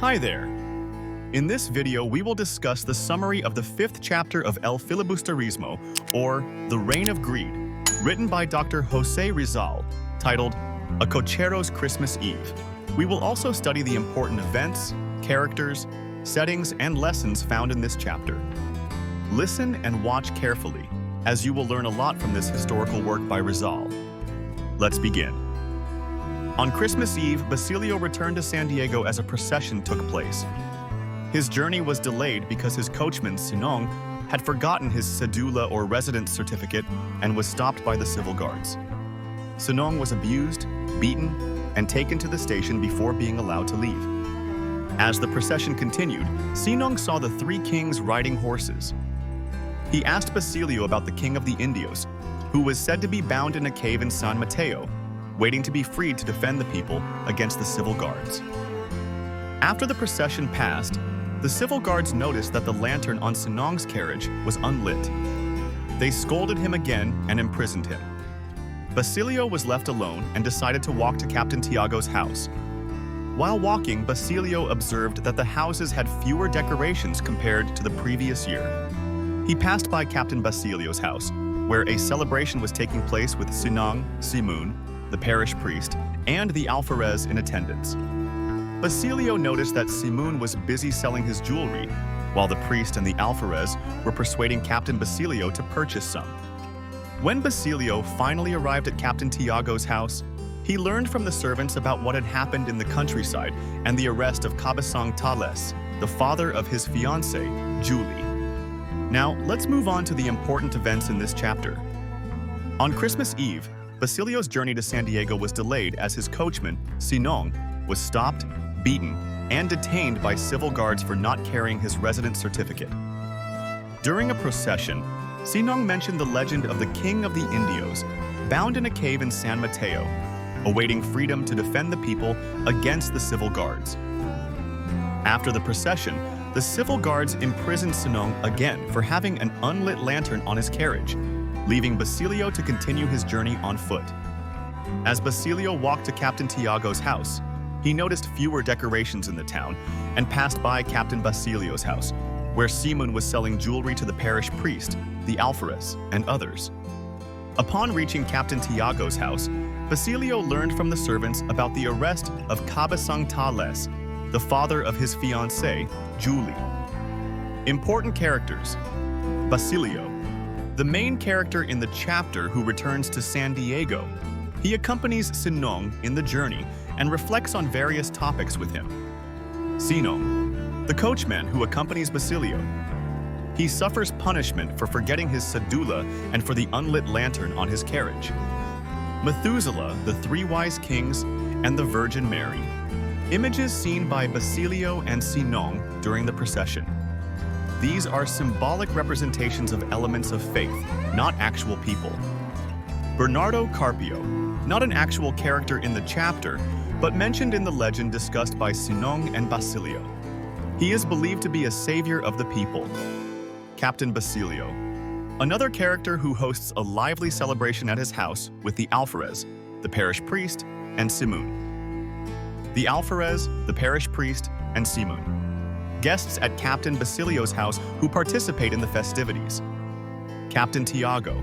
Hi there! In this video, we will discuss the summary of the 5th chapter of El Filibusterismo, or The Reign of Greed, written by Dr. José Rizal, titled A Cochero's Christmas Eve. We will also study the important events, characters, settings, and lessons found in this chapter. Listen and watch carefully, as you will learn a lot from this historical work by Rizal. Let's begin. On Christmas Eve, Basilio returned to San Diego as a procession took place. His journey was delayed because his coachman, Sinong, had forgotten his cedula or residence certificate and was stopped by the civil guards. Sinong was abused, beaten, and taken to the station before being allowed to leave. As the procession continued, Sinong saw the 3 kings riding horses. He asked Basilio about the king of the Indios, who was said to be bound in a cave in San Mateo, waiting to be freed to defend the people against the civil guards. After the procession passed, the civil guards noticed that the lantern on Sinong's carriage was unlit. They scolded him again and imprisoned him. Basilio was left alone and decided to walk to Captain Tiago's house. While walking, Basilio observed that the houses had fewer decorations compared to the previous year. He passed by Captain Basilio's house, where a celebration was taking place with Sinong, Simun, the parish priest, and the alferez in attendance. Basilio noticed that Simun was busy selling his jewelry, while the priest and the alferez were persuading Captain Basilio to purchase some. When Basilio finally arrived at Captain Tiago's house, he learned from the servants about what had happened in the countryside and the arrest of Cabasang Tales, the father of his fiancée, Julie. Now, let's move on to the important events in this chapter. On Christmas Eve, Basilio's journey to San Diego was delayed as his coachman, Sinong, was stopped, beaten, and detained by civil guards for not carrying his residence certificate. During a procession, Sinong mentioned the legend of the king of the Indios, bound in a cave in San Mateo, awaiting freedom to defend the people against the civil guards. After the procession, the civil guards imprisoned Sinong again for having an unlit lantern on his carriage, leaving Basilio to continue his journey on foot. As Basilio walked to Captain Tiago's house, he noticed fewer decorations in the town and passed by Captain Basilio's house, where Simun was selling jewelry to the parish priest, the alferez, and others. Upon reaching Captain Tiago's house, Basilio learned from the servants about the arrest of Cabasang Tales, the father of his fiancée, Julie. Important characters. Basilio, the main character in the chapter who returns to San Diego. He accompanies Sinong in the journey and reflects on various topics with him. Sinong, the coachman who accompanies Basilio. He suffers punishment for forgetting his cedula and for the unlit lantern on his carriage. Methuselah, the 3 wise kings, and the Virgin Mary. Images seen by Basilio and Sinong during the procession. These are symbolic representations of elements of faith, not actual people. Bernardo Carpio, not an actual character in the chapter, but mentioned in the legend discussed by Sinong and Basilio. He is believed to be a savior of the people. Captain Basilio, another character who hosts a lively celebration at his house with the alferez, the parish priest, and Simun. The alferez, the parish priest, and Simun. Guests at Captain Basilio's house who participate in the festivities. Captain Tiago,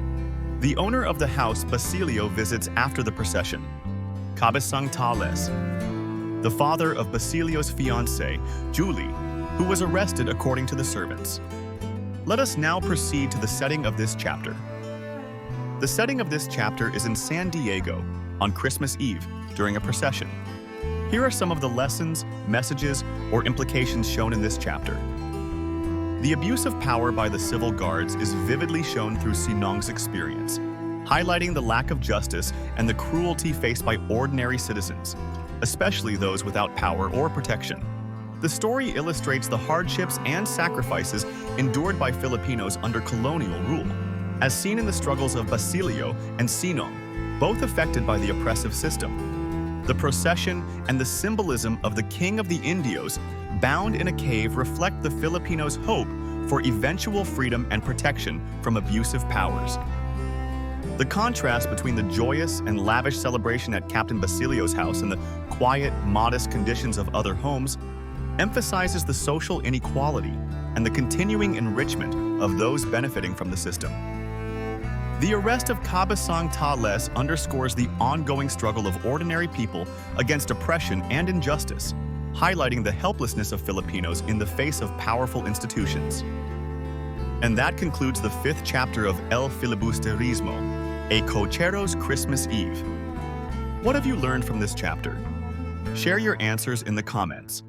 the owner of the house Basilio visits after the procession. Cabasang Tales, the father of Basilio's fiancée, Julie, who was arrested according to the servants. Let us now proceed to the setting of this chapter. The setting of this chapter is in San Diego on Christmas Eve during a procession. Here are some of the lessons, messages, or implications shown in this chapter. The abuse of power by the civil guards is vividly shown through Sinong's experience, highlighting the lack of justice and the cruelty faced by ordinary citizens, especially those without power or protection. The story illustrates the hardships and sacrifices endured by Filipinos under colonial rule, as seen in the struggles of Basilio and Sinong, both affected by the oppressive system. The procession and the symbolism of the king of the Indios bound in a cave reflect the Filipinos' hope for eventual freedom and protection from abusive powers. The contrast between the joyous and lavish celebration at Captain Basilio's house and the quiet, modest conditions of other homes emphasizes the social inequality and the continuing enrichment of those benefiting from the system. The arrest of Kabasang Tales underscores the ongoing struggle of ordinary people against oppression and injustice, highlighting the helplessness of Filipinos in the face of powerful institutions. And that concludes the 5th chapter of El Filibusterismo, a Cochero's Christmas Eve. What have you learned from this chapter? Share your answers in the comments.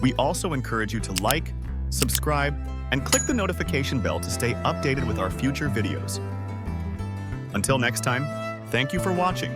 We also encourage you to like, subscribe, and click the notification bell to stay updated with our future videos. Until next time, thank you for watching.